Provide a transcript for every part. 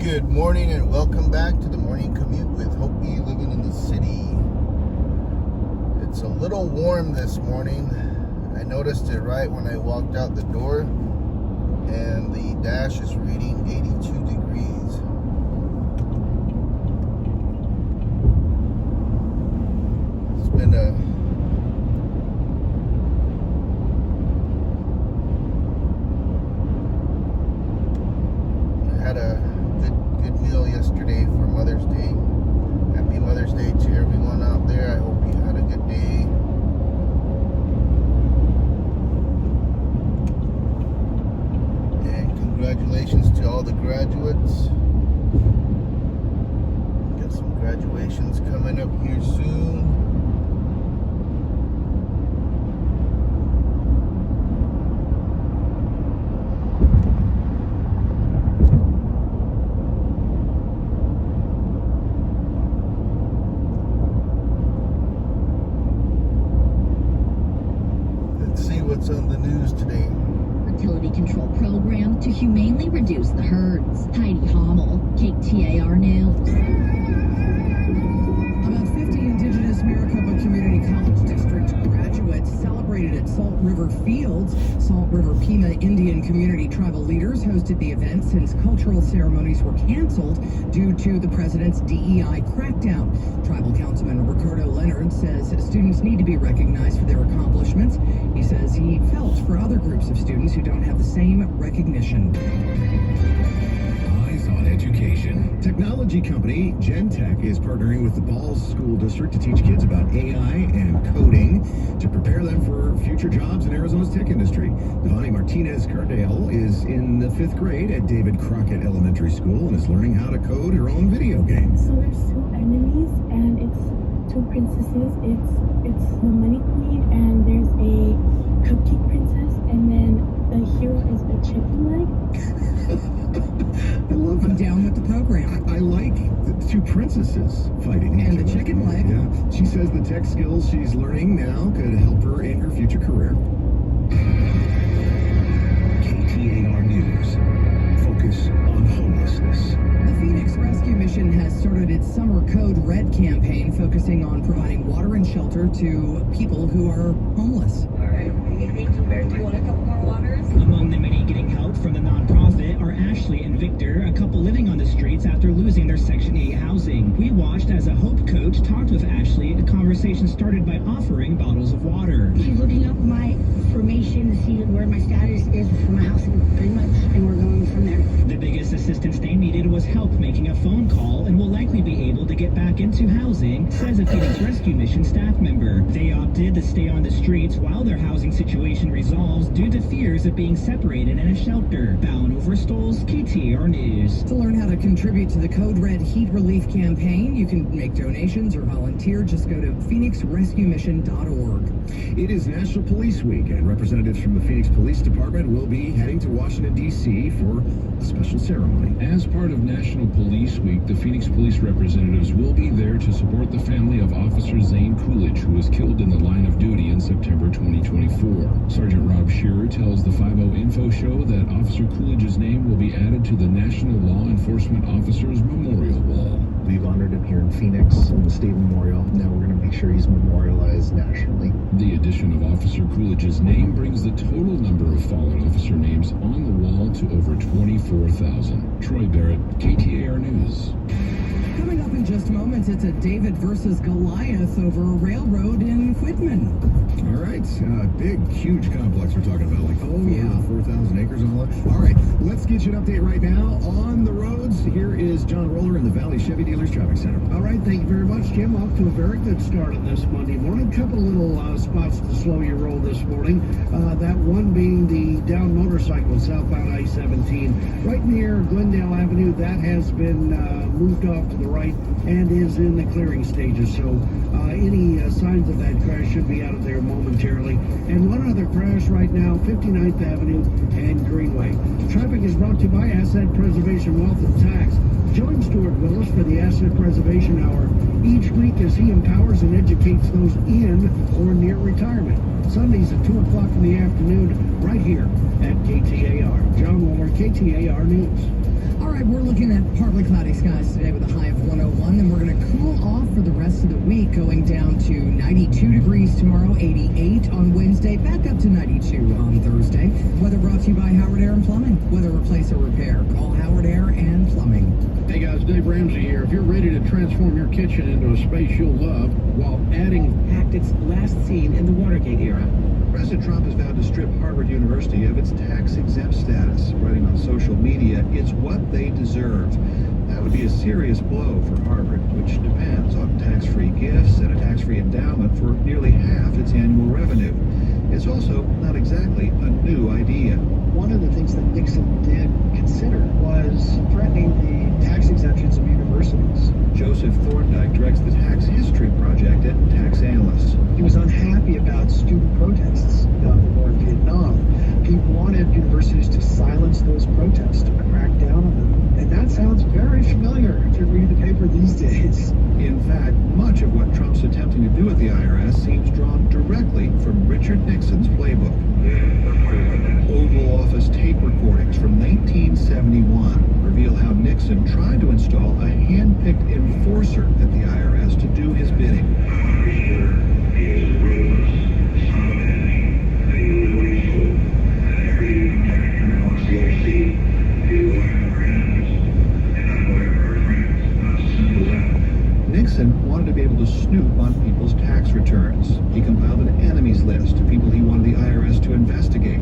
Good morning and welcome back to the morning commute with Hopi living in the city. It's a little warm this morning. I noticed it right when I walked out the door, and the dash is reading 82 degrees. It's been I had a good meal yesterday for Mother's Day. Happy Mother's Day to everyone out there. I hope you had a good day. And congratulations to all the graduates. Got some graduations coming up here soon. What's on the news today? Fertility control program to humanely reduce the herds. Heidi Hommel, KTAR News. About 50 Indigenous Maricopa Community College District graduates celebrated at Salt River Fields. Salt River Pima Indian Community tribal leaders hosted the event since cultural ceremonies were canceled due to the president's DEI crackdown. Tribal Councilman Ricardo Leonard says students need to be recognized for their accomplishments. He says he felt for other groups of students who don't have the same recognition. Eyes on education. Technology company Gentech is partnering with the Balls School District to teach kids about AI and coding to prepare them for future jobs in Arizona's tech industry. Devani Martinez Cardale is in the 5th grade at David Crockett Elementary School and is learning how to code her own video game. So there's two enemies and it's two princesses. It's the money queen and there's a cupcake princess, and then the hero is a chicken leg. I love that. I'm down with the program. I like the two princesses fighting. And the chicken leg. Yeah. She says the tech skills she's learning now could help her in her future career. KTAR News. Focus on homelessness. The Phoenix Rescue Mission has started its Summer Code Red campaign, focusing on providing water and shelter to people who are homeless. All right, thank you very much. You want a couple more waters? Among the many getting help from the nonprofit are Ashley and Victor, a couple living on the streets after losing their Section 8 housing. We watched as a Hope coach talked with Ashley. A conversation started by offering bottles of water. She's looking up my information to see where my status is for my housing, pretty much, and we're going from there. The biggest assistance they needed was help making a phone call and will likely be able to get back into housing, says a Phoenix Rescue Mission staff member. They opted to stay on the streets while their housing situation resolves due to fears of being separated in a shelter. Bowen Overstoles, KTAR News. To learn how to contribute to the Code Red Heat Relief campaign, you can make donations or volunteer. Just go to phoenixrescuemission.org. It is National Police Week, and representatives from the Phoenix Police Department will be heading to Washington, D.C. for a special ceremony. As part of National Police Week, the Phoenix Police representatives will be there to support the family of Officer Zane Coolidge, who was killed in the line of duty in September 2024. Sergeant Rob Shearer tells the 50 Info Show that Officer Coolidge's name will be added to the National Law Enforcement Officers Memorial Wall. We've honored him here in Phoenix in the State Memorial. Now we're going to make sure he's memorialized nationally. The addition of Officer Coolidge's name brings the total number of fallen officer names on the wall to over 24,000. Troy Barrett, KTAR News. Coming up in just moments, it's a David versus Goliath over a railroad in Quitman. All right, big, huge complex we're talking about, like 4,000 acres and all that. All right, let's get you an update right now on the roads. Here is John Roller in the Valley Chevy Dealers Traffic Center. All right, thank you very much, Jim. Off to a very good start on this Monday morning. Couple little spots to slow your roll this morning. That one being the down motorcycle southbound I-17 right near Glendale Avenue. That has been moved off to the right and is in the clearing stages. So any signs of that crash should be out of there momentarily. And one other crash right now, 59th Avenue and Greenway. Traffic is brought to you by Asset Preservation Wealth and Tax. Join Stuart Willis for the Asset Preservation Hour each week as he empowers and educates those in or near retirement. Sundays at 2 o'clock in the afternoon right here at KTAR. John Waller, KTAR News. All right, we're looking at partly cloudy skies today with a high of 101. Then we're going to cool off for the rest of the week, going down to 92 degrees tomorrow, 88 on Wednesday, back up to 92 on Thursday. Weather brought to you by Howard Air and Plumbing. Whether replace or repair, call Howard Air and Plumbing. Hey guys, Dave Ramsey here. If you're ready to transform your kitchen into a space you'll love while adding Tactics last seen in the Watergate era. President Trump has vowed to strip Harvard University of its tax-exempt status, writing on social media, "It's what they deserve." That would be a serious blow for Harvard, which depends on tax-free gifts and a tax-free endowment for nearly half its annual revenue. It's also not exactly a new idea. One of the things that Nixon did consider was threatening the tax exemptions of universities. Joseph Thorndike directs the Tax History Project at Tax Analysts. He was unhappy about student protests about the war in Vietnam. He wanted universities to silence those protests, to crack down on them. And that sounds very familiar if you read the paper these days. In fact, much of what Trump's attempting to do at the IRS seems drawn directly from Richard Nixon's playbook. Oval Office tape recordings from 1971 reveal how Nixon tried to install a hand-picked enforcer at the IRS to do his bidding. Nixon wanted to be able to snoop on people's tax returns. He compiled an enemies list of people he wanted the IRS to investigate,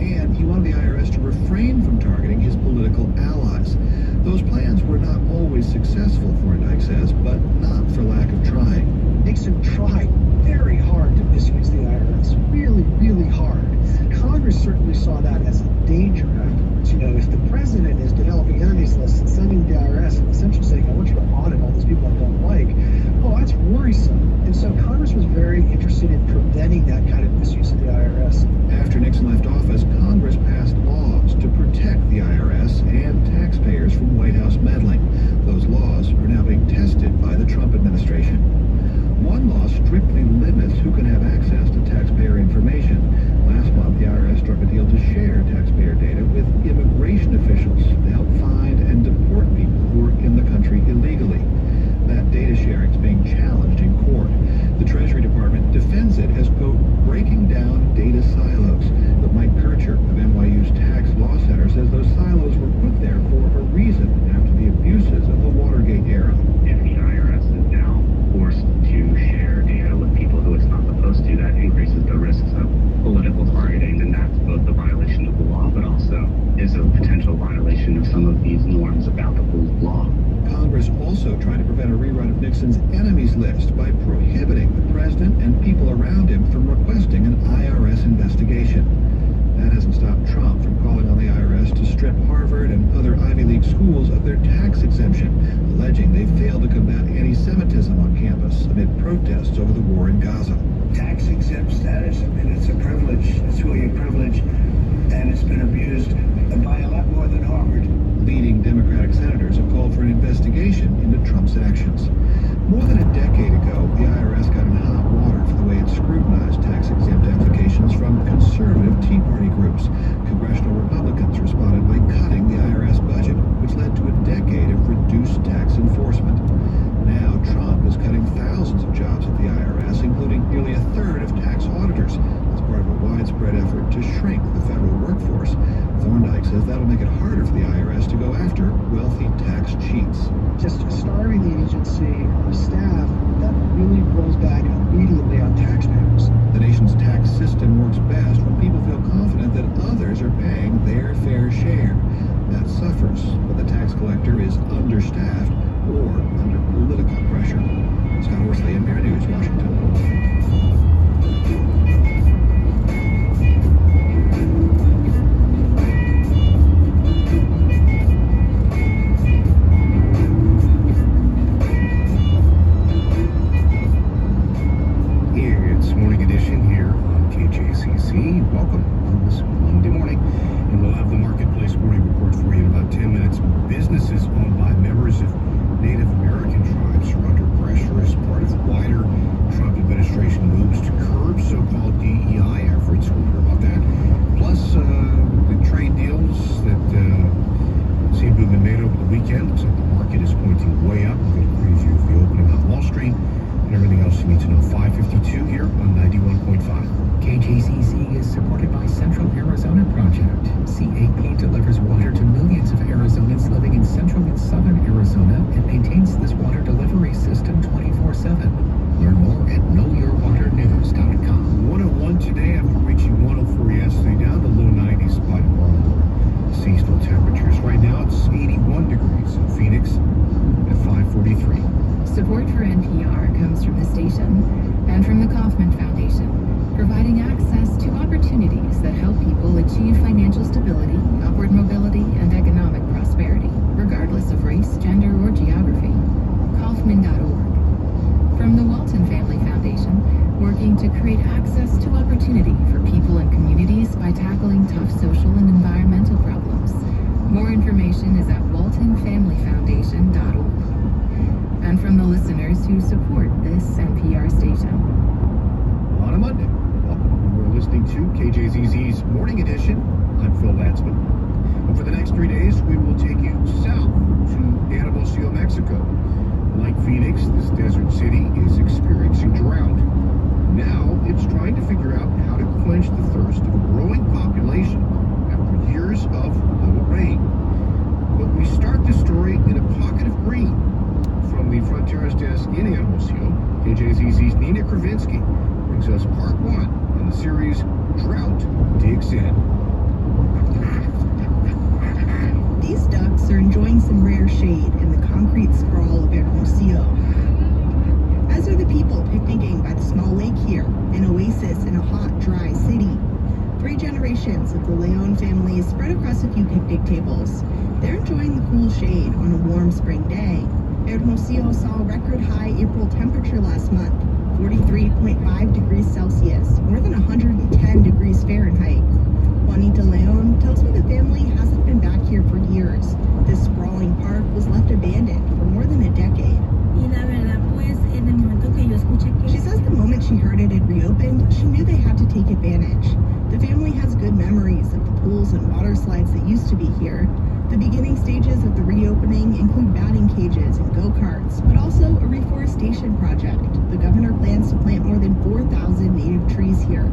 and he wanted the IRS to refrain from targeting his political allies. Those plans were not always successful, Thorndike says, but not for lack of trying. Nixon tried very hard to misuse the IRS, really, really hard. Congress certainly saw that as a danger afterwards. You know, if the president is developing enemies lists and sending the IRS and essentially saying, I want you to audit all these people I don't like, well, that's worrisome. And so Congress was very interested in preventing that kind of misuse of the IRS. After Nixon left office, Congress passed laws to protect the IRS and taxpayers from White House meddling. Those laws are now being tested by the Trump administration. One law strictly limits who can have access to taxpayer information. Last month, the IRS struck a deal to share taxpayer data with immigration officials to help find and deport people who are in the country illegally. That data sharing is being challenged in court. The Treasury Department defends it as, quote, breaking down data silos. But Mike Kircher of NYU's Tax Law Center says those silos were put there for a reason after the abuses of the Watergate era. If the IRS is now forced to share data with people who it's not supposed to, that increases the risks of political targeting, and that's both a violation of the law, but also is a potential violation of some of these norms about the rule of law. Congress also tried to prevent a rerun of Nixon's enemies list by prohibiting the president and people around him from requesting an IRS investigation. That hasn't stopped Trump from calling on the IRS to strip Harvard and other Ivy League schools of their tax exemption, alleging they failed to combat anti-Semitism on campus amid protests over the war in Gaza. Tax-exempt status, I mean, it's a privilege. It's really a privilege, and it's been abused by a lot more than Harvard. Leading Democratic senators have called for an investigation into Trump's actions. More than a decade ago, the IRS got in hot water for the way it scrutinized tax-exempt applications from conservative Tea Party groups. Congressional Republicans responded by cutting the IRS budget, which led to a decade of reduced tax enforcement. Now, Trump is cutting thousands of jobs at the IRS, including nearly a third of tax auditors, as part of a widespread effort to shrink the federal workforce. Thorndike says that'll make it harder for the IRS to go after wealthy tax cheats. Just starving the agency of staff, that really rolls back immediately on taxpayers. The nation's tax system works best when people feel confident that others are paying their fair share. That suffers when the tax collector is understaffed or under political pressure. Scott Horsley, NPR News, Washington. It's Morning Edition here on KJC's Kravinsky brings us part 1 in the series Drought Digs In. These ducks are enjoying some rare shade in the concrete sprawl of Hermosillo. As are the people picnicking by the small lake here, an oasis in a hot, dry city. 3 generations of the Leon family spread across a few picnic tables. They're enjoying the cool shade on a warm spring day. Hermosillo saw a record high April temperature last month, 43.5 degrees Celsius, more than 110 degrees Fahrenheit. Juanita Leon tells me the family hasn't been back here for years. This sprawling park was left abandoned for more than a decade. She says the moment she heard it had reopened, she knew they had to take advantage. The family has good memories of the pools and water slides that used to be here. The beginning stages of the reopening include batting cages and go-karts, but also a reforestation project. The governor plans to plant more than 4,000 native trees here.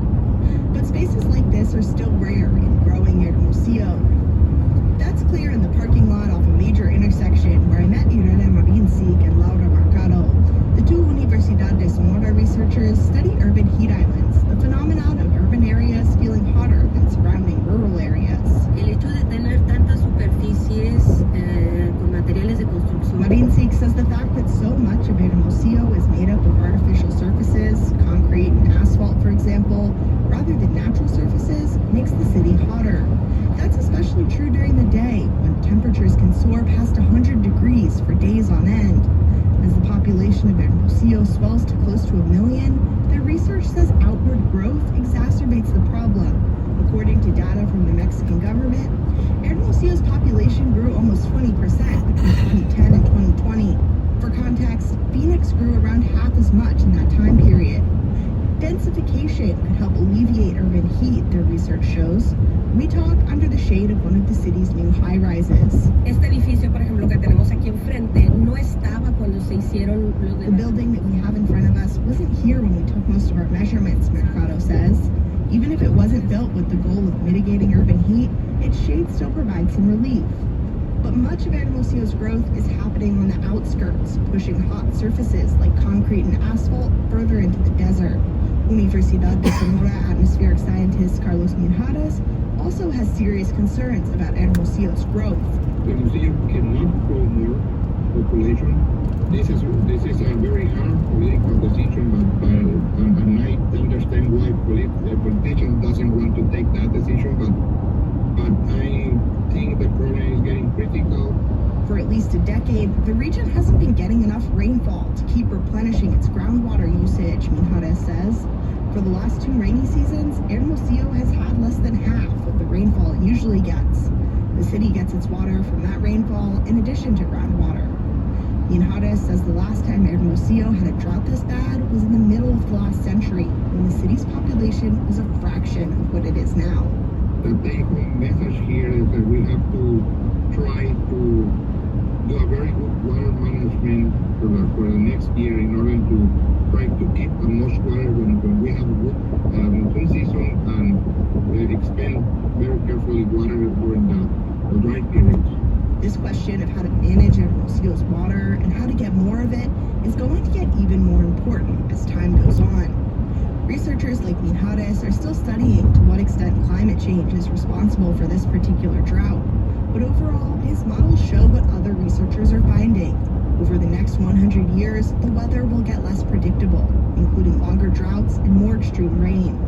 But spaces like this are still rare in growing Hermosillo. That's clear in the parking lot off a major intersection where I met Irene Marinsik and Laura Mercado. The 2 Universidad de Sonora researchers study urban heat islands, the phenomenon of urban areas feeling hotter than surrounding rural areas. Marinsik says the fact that so much of Hermosillo is made up of artificial surfaces, concrete and asphalt for example, rather than natural surfaces, makes the city hotter. That's especially true during the day, when temperatures can soar past 100 degrees for days on end. As the population of Hermosillo swells to close to 1 million, their research says outward growth exacerbates the problem. According to data from the Mexican government, Hermosillo's population grew almost 20% between 2010 and 2020. For context, Phoenix grew around half as much in that time period. Densification could help alleviate urban heat, their research shows. We talk under the shade of one of the city's new high-rises. Este edificio, por ejemplo, que tenemos aquí enfrente, no estaba cuando se hicieron los de... The building that we have in front of us wasn't here when we took most of our measurements, Mercado says. Even if it wasn't built with the goal of mitigating urban heat, its shade still provides some relief. But much of Hermosillo's growth is happening on the outskirts, pushing hot surfaces like concrete and asphalt further into the desert. Universidad de Sonora atmospheric scientist Carlos Mijares also has serious concerns about Hermosillo's growth. Hermosillo cannot grow more population. This is a very hard political decision, but at night I understand why the politician doesn't want to take that decision, but I think the problem is getting critical. For at least a decade, the region hasn't been getting enough rainfall to keep replenishing its groundwater usage, Mijares says. For the last 2 rainy seasons, Hermosillo has had less than half of the rainfall it usually gets. The city gets its water from that rainfall in addition to groundwater. Mijares says the last time Hermosillo had a drought this bad was in the middle of the last century, when the city's population was a fraction of what it is now. The take-home message here is that we have to try to do a very good water management for the next year in order to try to keep as much water when we have a good monsoon season and expend very carefully water during the dry periods. This question of how to manage Hermosillo's water and how to get more of it is going to get even more important as time goes on. Researchers like Mijares are still studying to what extent climate change is responsible for this particular drought. But overall, his models show what other researchers are finding. Over the next 100 years, the weather will get less predictable, including longer droughts and more extreme rain.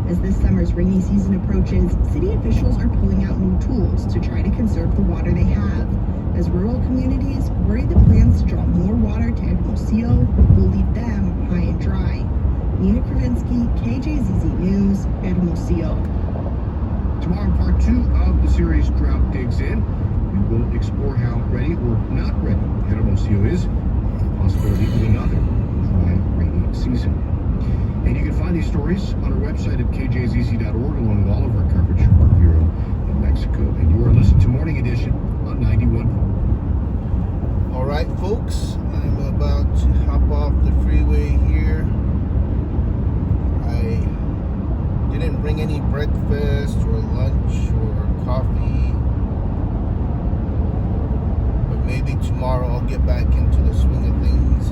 As this summer's rainy season approaches, city officials are pulling out new tools to try to conserve the water they have, as rural communities worry that plans to draw more water to Hermosillo will leave them high and dry. Nina Kravinsky, KJZZ News, Hermosillo. Tomorrow, part 2 of the series Drought Digs In. We will explore how ready or not ready Hermosillo is. The possibility of another dry, rainy season. And you can find these stories on our website at kjzz.org, along with all of our coverage from our bureau in Mexico. And you are listening to Morning Edition on 91. All right, folks, I'm about to hop off the freeway here. I didn't bring any breakfast or lunch or coffee, but maybe tomorrow I'll get back into the swing of things.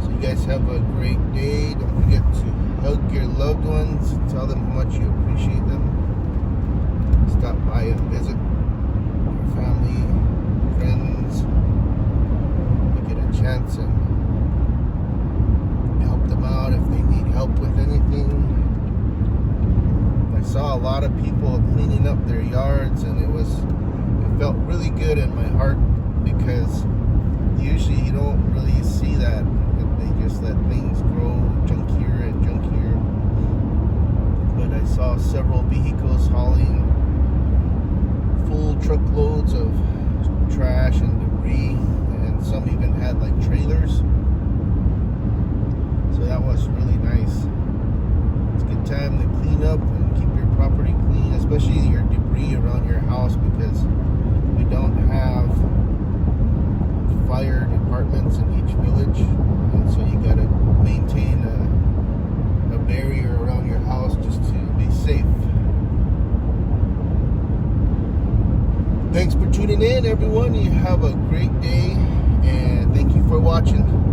So you guys have a great day. Don't forget to hug your loved ones. Tell them how much you appreciate them. Stop by and visit your family, friends. You get a chance and help them out if they need help with anything. I saw a lot of people cleaning up their yards, and it felt really good in my heart, because usually you don't really see that. They just let things grow junkier and junkier. But I saw several vehicles hauling full truckloads of trash and debris, and some even had like trailers. So that was really nice. It's a good time to clean up and keep your property clean, especially your debris around your house, because we don't have fire departments in each village, and so you gotta maintain a barrier around your house just to be safe. Thanks for tuning in, everyone. You have a great day, and thank you for watching.